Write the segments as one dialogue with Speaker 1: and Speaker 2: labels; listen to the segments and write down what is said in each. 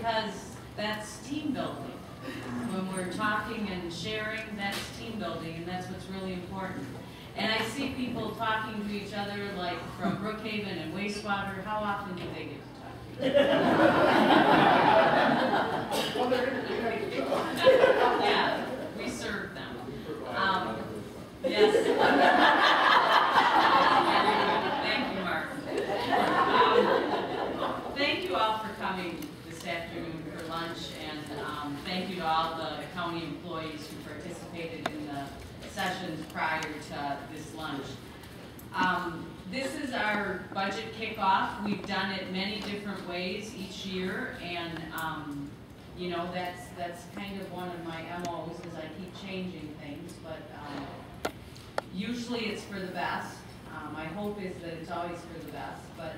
Speaker 1: because that's team building. When we're talking and sharing, that's team building, and that's what's really important. And I see people talking to each other, like from Brookhaven and wastewater. How often do they get to talk to each other? Yeah, we serve them. Yes. Thank you, Mark. Thank you all for coming this afternoon for lunch, and thank you to all the county employees who participated in the sessions prior to this lunch. This is our budget kickoff. We've done it many different ways each year, and you know, that's kind of one of my MOs, is I keep changing things, but usually it's for the best. My hope is that it's always for the best, but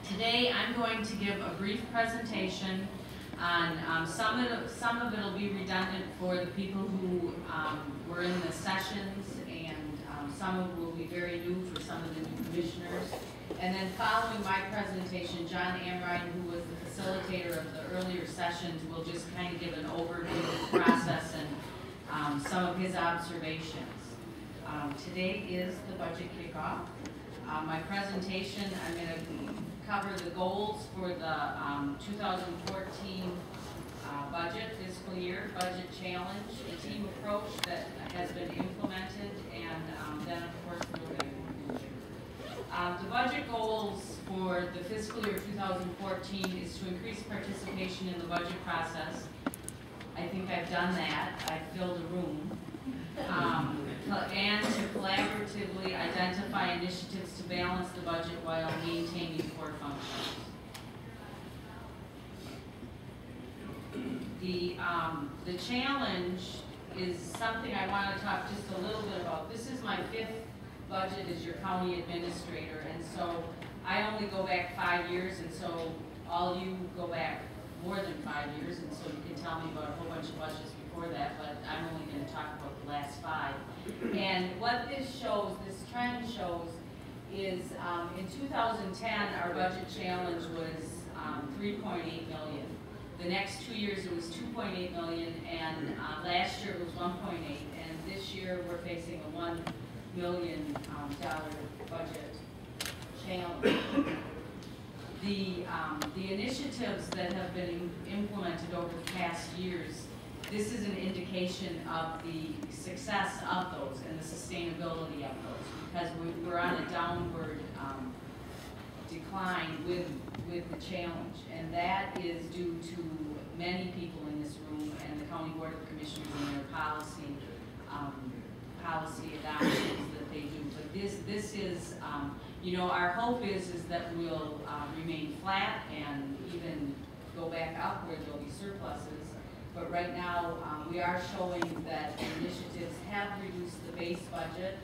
Speaker 1: today I'm going to give a brief presentation on some of it will be redundant for the people who were in the sessions, and some of it will be very new for some of the new commissioners. And then following my presentation, John Amrine, who was the facilitator of the earlier sessions, will just kind of give an overview of the process and some of his observations. Today is the budget kickoff. My presentation, I'm going to cover the goals for the 2014 budget, fiscal year, budget challenge, the team approach that has been implemented, and then of course we're going to conclude. The budget goals for the fiscal year 2014 is to increase participation in the budget process. I think I've done that. I've filled a room. And to collaboratively identify initiatives to balance the budget while maintaining core functions. The challenge is something I want to talk just a little bit about. This is my 5th budget as your county administrator, and so I only go back 5 years, and so all you go back more than 5 years, and so you can tell me about a whole bunch of budgets before that, but I'm only going to talk about the last 5. And what this shows, this trend shows, is in 2010 our budget challenge was 3.8 million. The next 2 years it was 2.8 million, and last year it was 1.8, and this year we're facing a $1 million budget challenge. The initiatives that have been implemented over the past years, this is an indication of the success of those and the sustainability of those, because we're on a downward decline with the challenge, and that is due to many people in this room and the County Board of Commissioners and their policy adoptions that they do. But this is, you know, our hope is that we'll remain flat and even go back up where there'll be surpluses. But right now, we are showing that initiatives have reduced the base budget,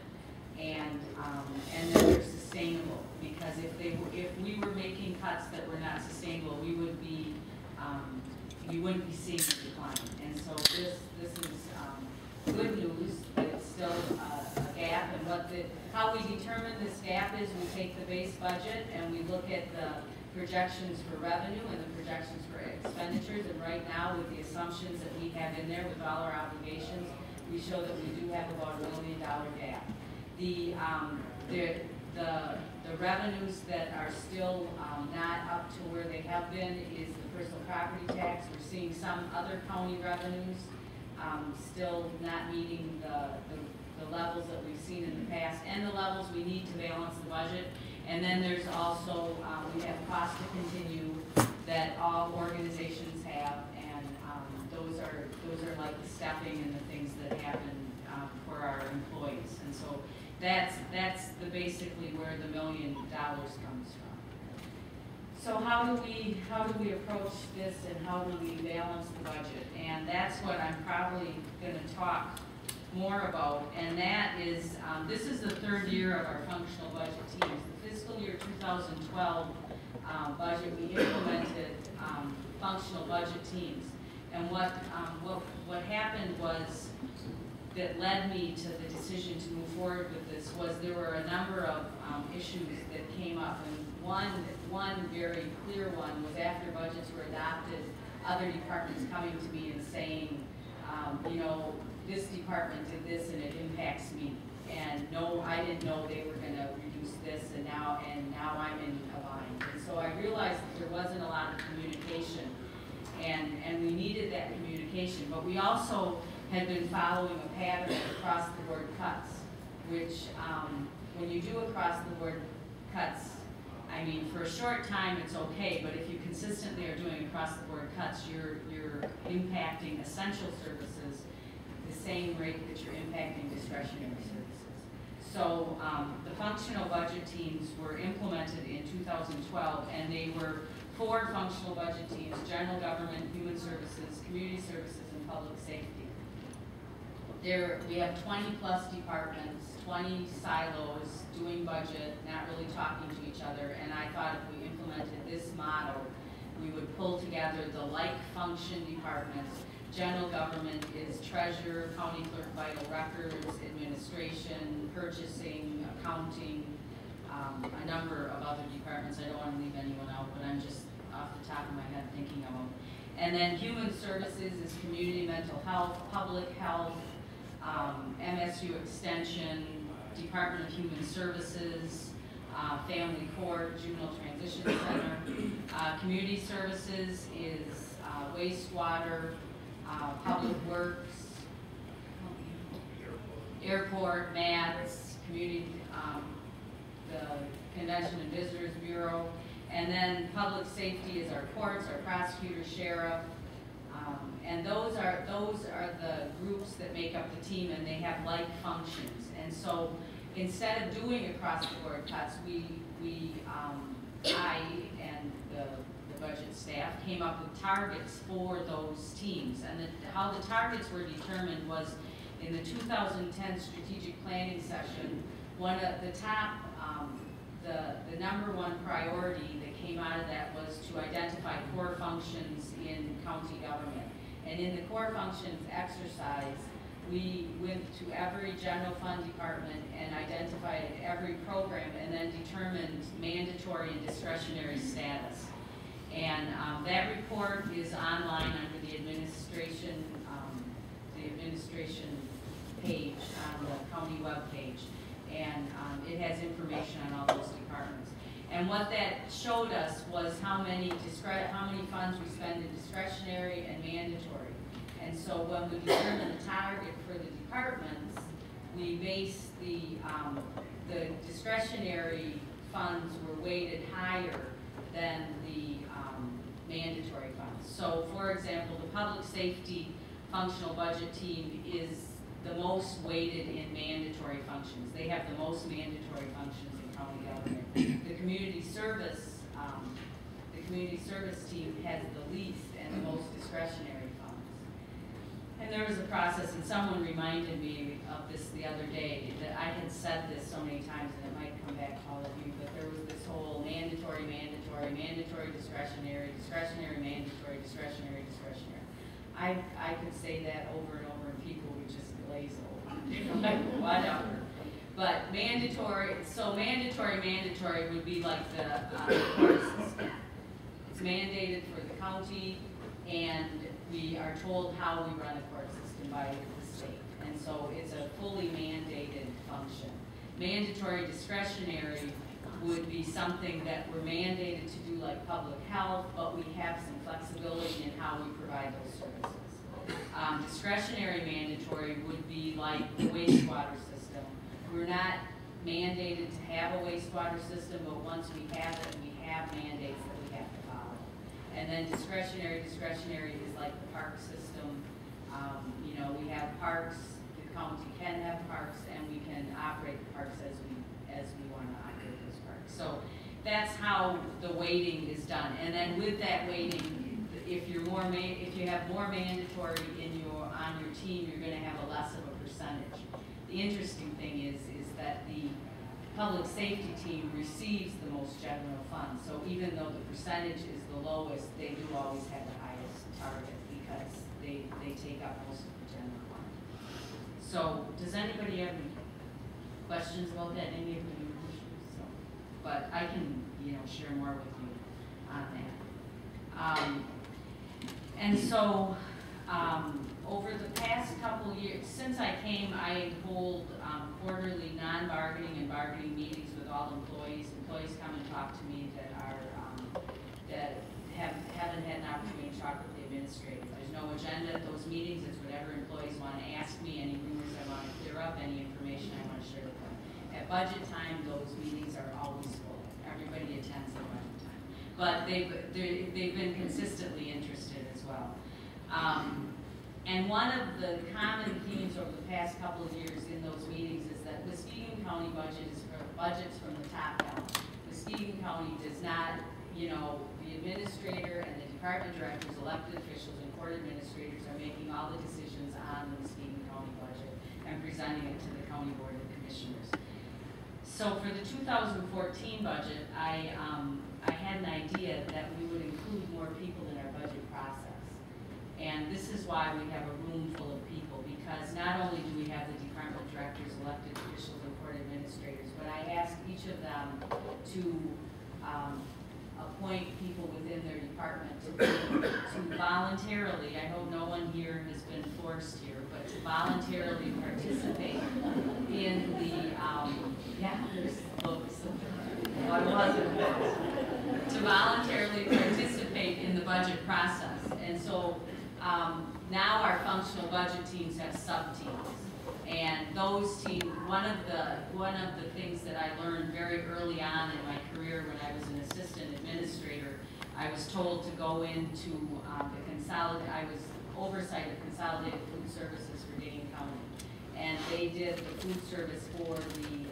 Speaker 1: and that they're sustainable. Because if we were making cuts that were not sustainable, we would be we wouldn't be seeing a decline. And so this is good news, but it's still a gap. And how we determine this gap is we take the base budget and we look at the projections for revenue and the projections for expenditures, and right now with the assumptions that we have in there with all our obligations, we show that we do have about a $1 million gap. The revenues that are still not up to where they have been is the personal property tax. We're seeing some other county revenues still not meeting the levels that we've seen in the past and the levels we need to balance the budget. And then there's also, we have cost to continue that all organizations have, and those are like the stepping and the things that happen for our employees. And so that's basically where the $1 million comes from. So how do we approach this, and how do we balance the budget? And that's what I'm probably going to talk more about, and that is, this is the 3rd year of our functional budget teams. The fiscal year 2012 budget, we implemented functional budget teams. And what happened was, that led me to the decision to move forward with this, was there were a number of issues that came up, and one one very clear one was after budgets were adopted, other departments coming to me and saying, you know, this department did this and it impacts me. And no, I didn't know they were going to reduce this, and now I'm in a bind. And so I realized that there wasn't a lot of communication, and we needed that communication. But we also had been following a pattern of across-the-board cuts, which when you do across-the-board cuts, I mean, for a short time it's okay, but if you consistently are doing across-the-board cuts, you're impacting essential services the same rate that you're impacting discretionary services. So the functional budget teams were implemented in 2012, and they were 4 functional budget teams: general government, human services, community services, and public safety. We have 20 plus departments, 20 silos doing budget, not really talking to each other, and I thought if we implemented this model, we would pull together the like function departments. General government is treasurer, county clerk, vital records, administration, purchasing, accounting, a number of other departments. I don't want to leave anyone out, but I'm just off the top of my head thinking of them. And then human services is community mental health, public health, MSU Extension, Department of Human Services, Family Court, Juvenile Transition Center. Community services is wastewater, public works, airport, MATS, community, the Convention and Visitors Bureau, and then public safety is our courts, our prosecutor, sheriff, and those are the groups that make up the team, and they have like functions. And so instead of doing across-the-board cuts, I and the budget staff came up with targets for those teams. And how the targets were determined was in the 2010 strategic planning session. One of the top, the number one priority that came out of that was to identify core functions in county government. And in the core functions exercise, we went to every general fund department and identified every program and then determined mandatory and discretionary status. And that report is online under the administration page on the county web page. And it has information on all those departments. And what that showed us was how many funds we spend in discretionary and mandatory. And so when we determined the target for the departments, we based the discretionary funds were weighted higher than the mandatory funds. So for example, the public safety functional budget team is the most weighted in mandatory functions. They have the most mandatory functions in county government. The community service team has the least and the most discretionary funds. And there was a process, and someone reminded me of this the other day, that I had said this so many times, and it might come back to all of you, but there was this whole mandatory, discretionary, mandatory, discretionary. I could say that over and over, and people would just glaze over, like whatever. But mandatory would be like the court system. It's mandated for the county, and we are told how we run a court system by the state. And so it's a fully mandated function. Mandatory discretionary would be something that we're mandated to do, like public health, but we have some flexibility in how we provide those services. Discretionary mandatory would be like the wastewater system. We're not mandated to have a wastewater system, but once we have it, we have mandates that we have to follow. And then discretionary is like the park system. You know, we have parks, the county can have parks, and we can operate the parks as we want to operate those parks. So that's how the weighting is done. And then with that weighting, if you have more mandatory on your team, you're going to have a less of a percentage. The interesting thing is that the public safety team receives the most general funds. So even though the percentage is the lowest, they do always have the highest target because they take up most of the general fund. So does anybody have any questions about that? Any of the new issues? So, but I can share more with you on that. And so, over the past couple years, since I came, I hold quarterly non-bargaining and bargaining meetings with all employees. Employees come and talk to me that are that haven't had an opportunity to talk with the administrator. There's no agenda at those meetings. It's whatever employees want to ask me, any rumors I want to clear up, any information I want to share with them. At budget time, those meetings are always full. Everybody attends at budget time, but they've been consistently interested as well. And one of the common themes over the past couple of years in those meetings is that Muskegon County budgets from the top down. Muskegon County does not, the administrator and the department directors, elected officials, and court administrators are making all the decisions on the Muskegon County budget and presenting it to the County Board of Commissioners. So for the 2014 budget, I had an idea that we would include more people in our budget process. And this is why we have a room full of people, because not only do we have the department directors, elected officials, and court administrators, but I asked each of them to appoint people within their department to voluntarily, I hope no one here has been forced here, but to voluntarily participate in the, to voluntarily participate in the budget process. And so now our functional budget teams have sub-teams. And those teams, one of the things that I learned very early on in my career when I was an assistant administrator, I was told to go into I was oversight of consolidated food services for Dane County. And they did the food service for the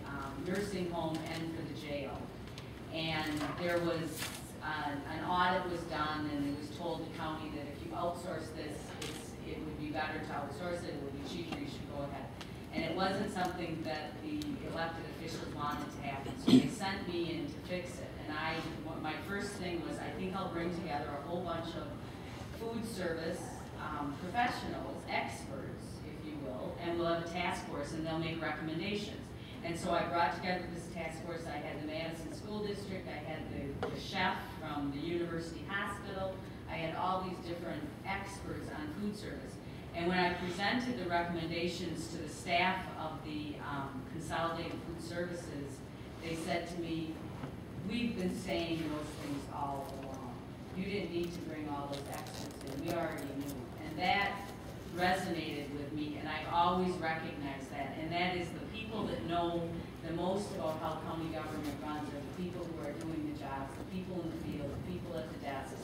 Speaker 1: nursing home and for the jail. And there was an audit was done, and it was told the county that if you outsource this, it would be better to outsource it, it would be cheaper, you should go ahead. And it wasn't something that the elected officials wanted to happen, so they sent me in to fix it. And my first thing was, I think I'll bring together a whole bunch of food service professionals, experts, if you will, and we'll have a task force, and they'll make recommendations. And so I brought together this task force. I had the Madison School District, I had the chef from the University Hospital, I had all these different experts on food service. And when I presented the recommendations to the staff of the Consolidated Food Services, they said to me, we've been saying those things all along. You didn't need to bring all those experts in, we already knew. And that resonated with me, and I've always recognized that. And that is the people that know the most about how county government runs are the people who are doing the jobs, the people in the field, the people at the desks.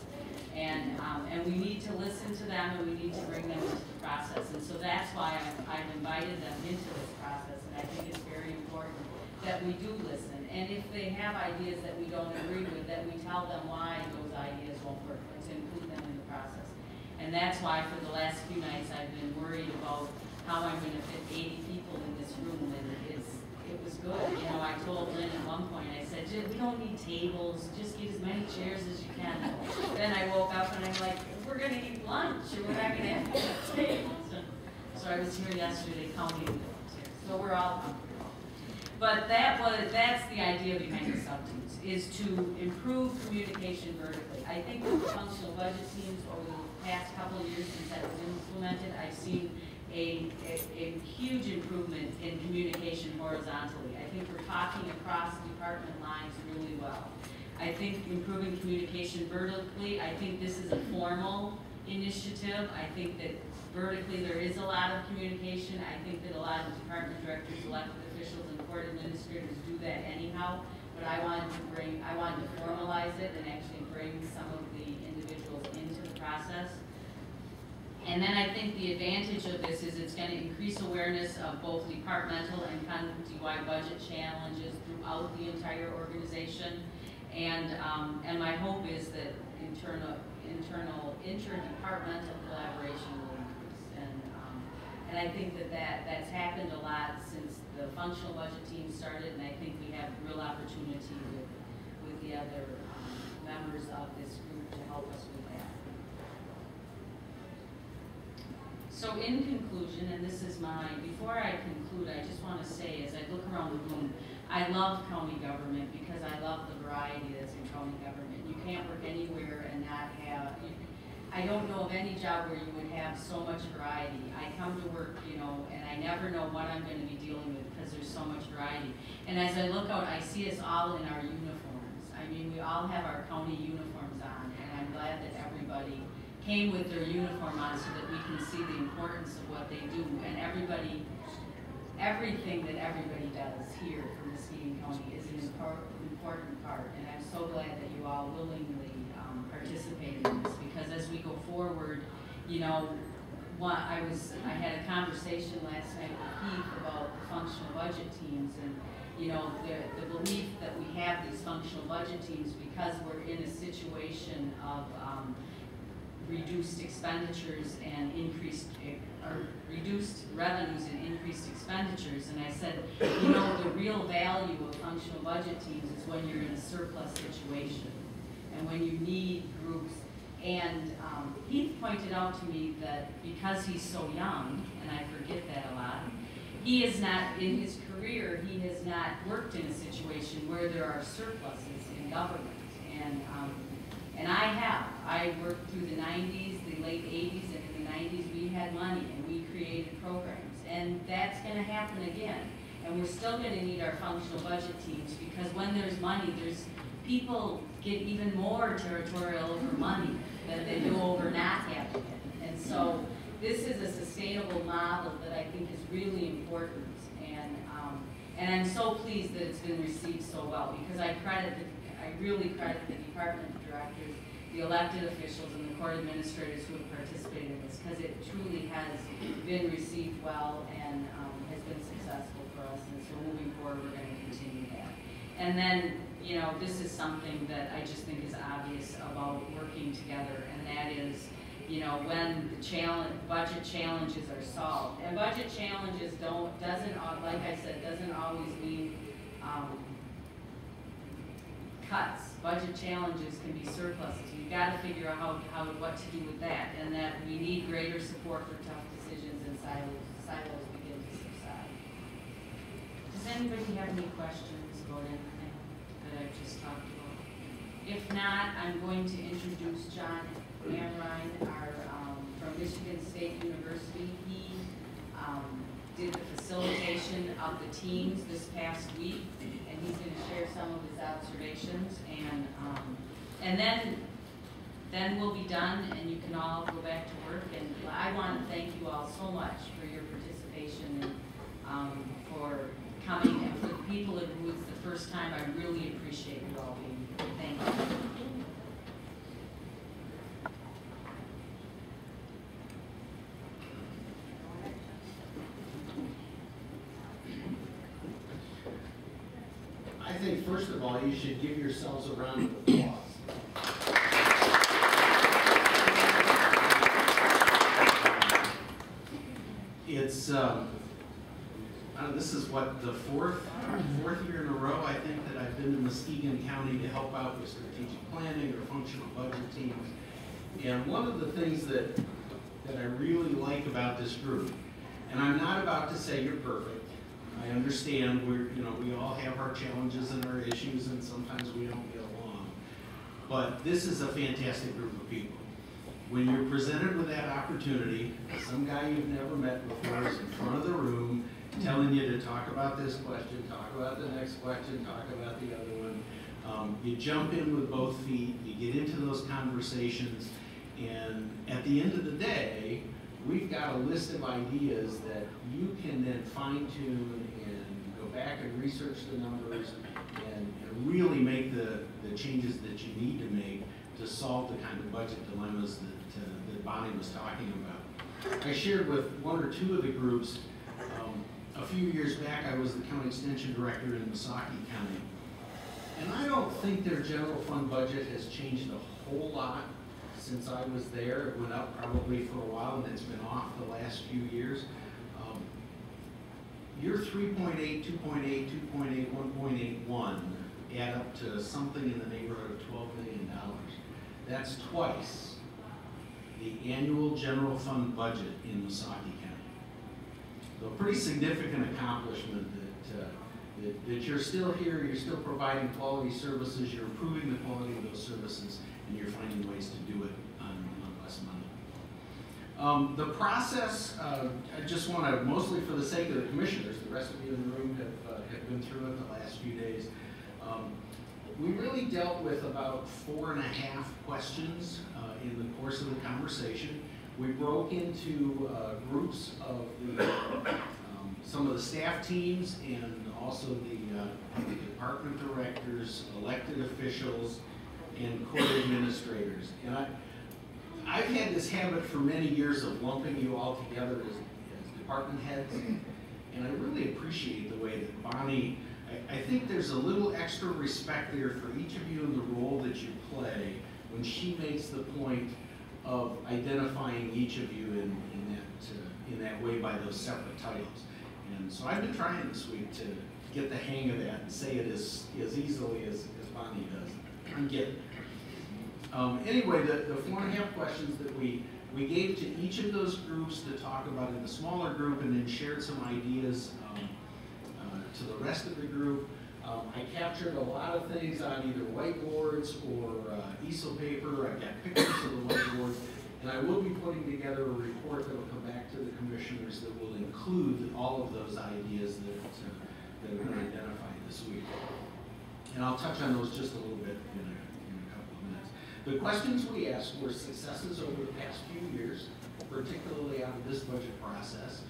Speaker 1: And we need to listen to them, and we need to bring them into the process. And so that's why I've invited them into this process, and I think it's very important that we do listen. And if they have ideas that we don't agree with, that we tell them why those ideas won't work, but to include them in the process. And that's why for the last few nights I've been worried about how I'm going to fit 80 people in this room, and it was good. I told Lynn at one point, I said, we don't need tables, just get as many chairs as you can. Then I woke up and I'm like, we're going to eat lunch, and we're not going to have tables. So I was here yesterday counting the chairs. So we're all comfortable. But that's the idea behind the sub-teams, is to improve communication vertically. I think with the functional budget teams over the past couple of years since that was implemented, I've seen a huge improvement in communication horizontally. I think we're talking across department lines really well. I think improving communication vertically, I think this is a formal initiative. I think that vertically there is a lot of communication. I think that a lot of department directors, elected officials, and court administrators do that anyhow. But I wanted to formalize it and actually bring some of the individuals into the process. And then I think the advantage of this is it's going to increase awareness of both departmental and county-wide budget challenges throughout the entire organization. And my hope is that interdepartmental collaboration will increase. And I think that's happened a lot since the functional budget team started, and I think we have real opportunity with the other members of this group to help us with that. So in conclusion, and this is before I conclude, I just want to say, as I look around the room, I love county government because I love the variety that's in county government. You can't work anywhere and not have, I don't know of any job where you would have so much variety. I come to work, you know, and I never know what I'm going to be dealing with because there's so much variety. And as I look out, I see us all in our uniforms. I mean, we all have our county uniforms on, and I'm glad that everybody came with their uniform on so that we can see the importance of what they do. And everything that everybody does here for Muskegon County is an important part. And I'm so glad that you all willingly participated in this, because as we go forward, you know, I had a conversation last night with Keith about the functional budget teams, and you know, the belief that we have these functional budget teams because we're in a situation of reduced expenditures and reduced revenues and increased expenditures. And I said, you know, the real value of functional budget teams is when you're in a surplus situation and when you need groups. And he pointed out to me that because he's so young, and I forget that a lot, he is not, in his career, he has not worked in a situation where there are surpluses in government. And I have. I worked through the 90s, the late 80s, and in the 90s we had money and we created programs. And that's going to happen again. And we're still going to need our functional budget teams, because when there's money, people get even more territorial over money than they do over not having it. And so this is a sustainable model that I think is really important. And I'm so pleased that it's been received so well, because I really credit the department directors, the elected officials, and the court administrators who have participated in this, because it truly has been received well and has been successful for us. And so moving forward, we're going to continue that. And then, you know, this is something that I just think is obvious about working together, and that is, you know, when the budget challenges are solved. And budget challenges like I said, doesn't always mean cuts. Budget challenges can be surpluses. You've got to figure out what to do with that, and that we need greater support for tough decisions, and silos begin to subside. Does anybody have any questions about anything that I've just talked about? If not, I'm going to introduce John Amrine, from Michigan State University. He did the facilitation of the teams this past week, and he's going to share some of his observations, and then we'll be done, and you can all go back to work. And I want to thank you all so much for your participation and for coming, and for the people who it's the first time. I really appreciate you all being here. Thank you.
Speaker 2: I think, first of all, you should give yourselves a round of applause. It's, this is what, the fourth year in a row, I think, that I've been to Muskegon County to help out with strategic planning or functional budget teams. And one of the things that I really like about this group, and I'm not about to say you're perfect. I understand we all have our challenges and our issues, and sometimes we don't get along. But this is a fantastic group of people. When you're presented with that opportunity, some guy you've never met before is in front of the room telling you to talk about this question, talk about the next question, talk about the other one. You jump in with both feet, you get into those conversations, and at the end of the day, we've got a list of ideas that you can then fine-tune and go back and research the numbers and really make the changes that you need to make to solve the kind of budget dilemmas that Bonnie was talking about. I shared with one or two of the groups, a few years back I was the county extension director in Muskegon County, and I don't think their general fund budget has changed a whole lot since I was there. It went up probably for a while, and it's been off the last few years. Your 3.8, 2.8, 2.8, 1.81 add up to something in the neighborhood of $12 million. That's twice the annual general fund budget in Muskegon County. So a pretty significant accomplishment that you're still here, you're still providing quality services, you're improving the quality of those services, and you're finding ways to do it on less money. The process, I just want to, mostly for the sake of the commissioners, the rest of you in the room have been through it the last few days. We really dealt with about 4.5 questions in the course of the conversation. We broke into groups of some of the staff teams and also the department directors, elected officials, and court administrators. And I've had this habit for many years of lumping you all together as department heads, and I really appreciate the way that Bonnie, I think there's a little extra respect there for each of you in the role that you play when she makes the point of identifying each of you in that way by those separate titles. And so I've been trying this week to get the hang of that and say it as easily as Bonnie does. I'm getting it. Anyway, the 4.5 questions that we gave to each of those groups to talk about in the smaller group, and then shared some ideas to the rest of the group. I captured a lot of things on either whiteboards or easel paper. I've got pictures of the whiteboards, and I will be putting together a report that will come back to the commissioners that will include all of those ideas that have been identified this week. And I'll touch on those just a little bit in a couple of minutes. The questions we asked were successes over the past few years, particularly out of this budget process.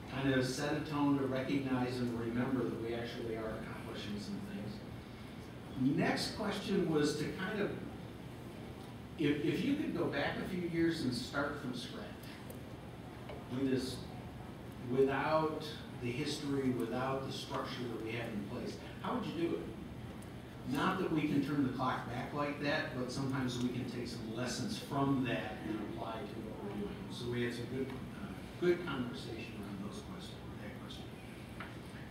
Speaker 2: Kind of set a tone to recognize and remember that we actually are accomplishing some things. Next question was to kind of, if you could go back a few years and start from scratch, do this without the history, without the structure that we have in place, how would you do it? Not that we can turn the clock back like that, but sometimes we can take some lessons from that and apply to what we're doing. So we had some good conversation around that question.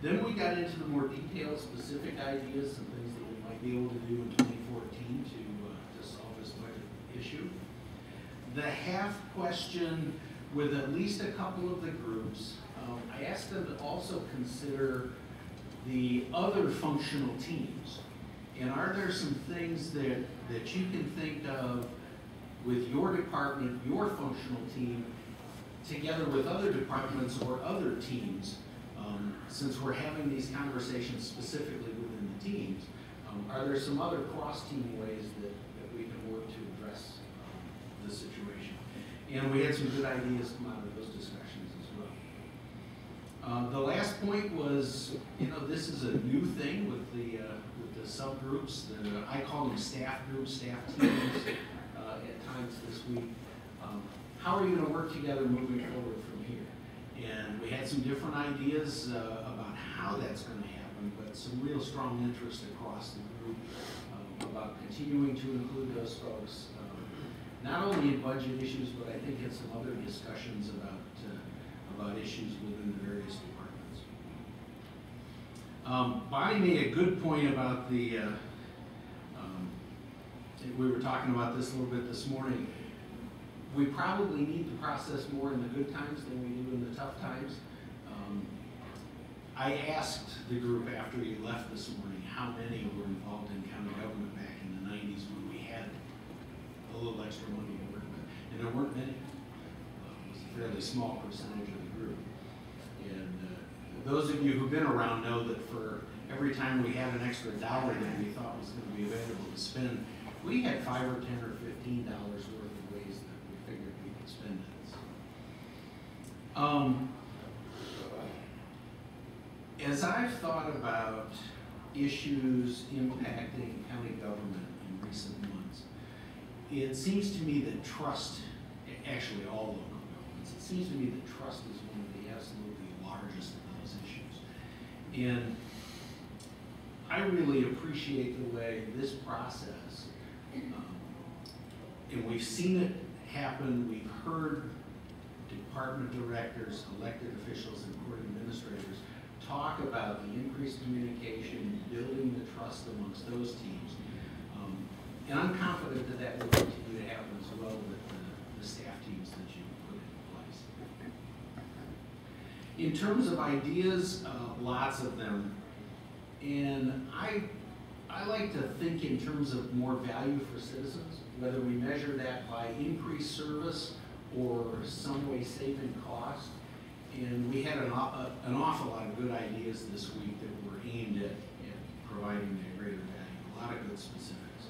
Speaker 2: Then we got into the more detailed, specific ideas, some things that we might be able to do in 2014 to solve this budget issue. The half question with at least a couple of the groups, I asked them to also consider the other functional teams. And are there some things that you can think of with your department, your functional team, together with other departments or other teams, since we're having these conversations specifically within the teams, are there some other cross-team ways that we can work to address the situation? And we had some good ideas come out of those discussions as well. The last point was, this is a new thing with the subgroups. I call them staff groups, staff teams at times this week. How are you going to work together moving forward from here? And we had some different ideas about how that's going to happen, but some real strong interest across the group about continuing to include those folks, not only in budget issues, but I think in some other discussions about issues within the various departments. Bonnie made a good point about we were talking about this a little bit this morning. We probably need to process more in the good times than we do in the tough times. I asked the group after you left this morning how many were involved in county government back in the 90s when we had a little extra money to work with. And there weren't many. It was a fairly small percentage of the group. And those of you who've been around know that for every time we had an extra dollar that we thought was going to be available to spend, we had $5 or $10 or $15 worth of ways that we figured we could spend it. As I've thought about issues impacting county government in recent months, it seems to me that trust, actually all local governments, it seems to me that trust is one of the absolutely largest of those issues. And I really appreciate the way this process, and we've seen it happen, we've heard department directors, elected officials, and court administrators talk about the increased communication, building the trust amongst those teams. And I'm confident that that will continue to happen as well with the staff teams that you put in place. In terms of ideas, lots of them. And I like to think in terms of more value for citizens, whether we measure that by increased service or some way saving cost. And we had an awful lot of good ideas this week that were aimed at providing that greater value, a lot of good specifics.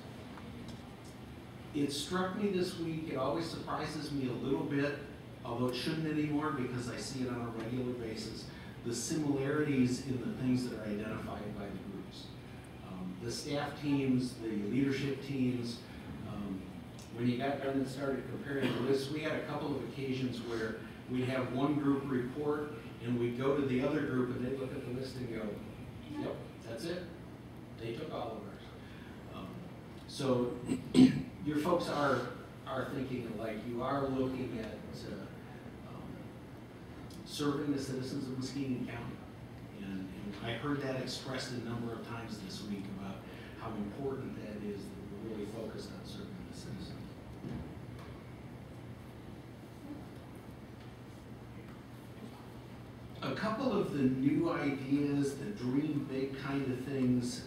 Speaker 2: It struck me this week, it always surprises me a little bit, although it shouldn't anymore because I see it on a regular basis, the similarities in the things that are identified by the groups. The staff teams, the leadership teams, when you got done and started comparing the lists, we had a couple of occasions where we'd have one group report and we'd go to the other group and they'd look at the list and go, yep, that's it. They took all of ours. So your folks are thinking alike. You are looking at serving the citizens of Muskegon County. And I heard that expressed a number of times this week about how important that is, that we're really focused on serving the citizens. A couple of the new ideas, the dream big kind of things,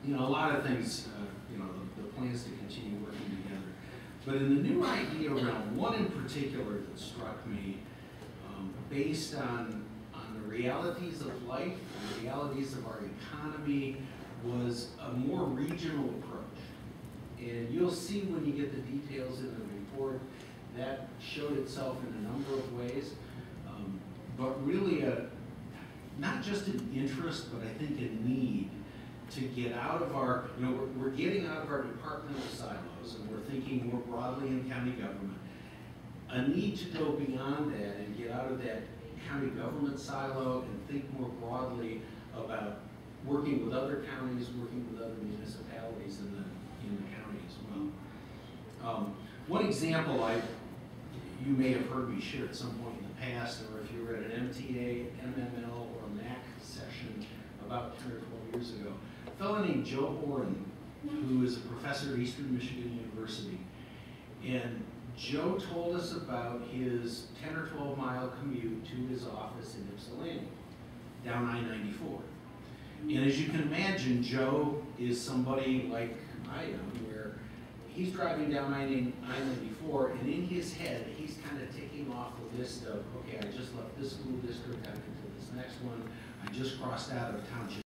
Speaker 2: you know, a lot of things, you know, the plans to continue working together. But in the new idea realm, one in particular that struck me, based on the realities of life, the realities of our economy, was a more regional approach. And you'll see when you get the details in the report, that showed itself in a number of ways. But really, not just an interest, but I think a need to get out of our, you know, we're getting out of our departmental silos and we're thinking more broadly in county government. A need to go beyond that and get out of that county government silo and think more broadly about working with other counties, working with other municipalities in the county as well. One example you may have heard me share at some point in the past, or if you were at an MTA, MML, or MAC session about 10 or 12 years ago, a fellow named Joe Oren, who is a professor at Eastern Michigan University. And Joe told us about his 10 or 12 mile commute to his office in Ypsilanti, down I-94. And as you can imagine, Joe is somebody like I am, where he's driving down I-94, and in his head, he's kind of ticking off the list of, okay, I just left this school district, I'm into this next one, I just crossed out of Township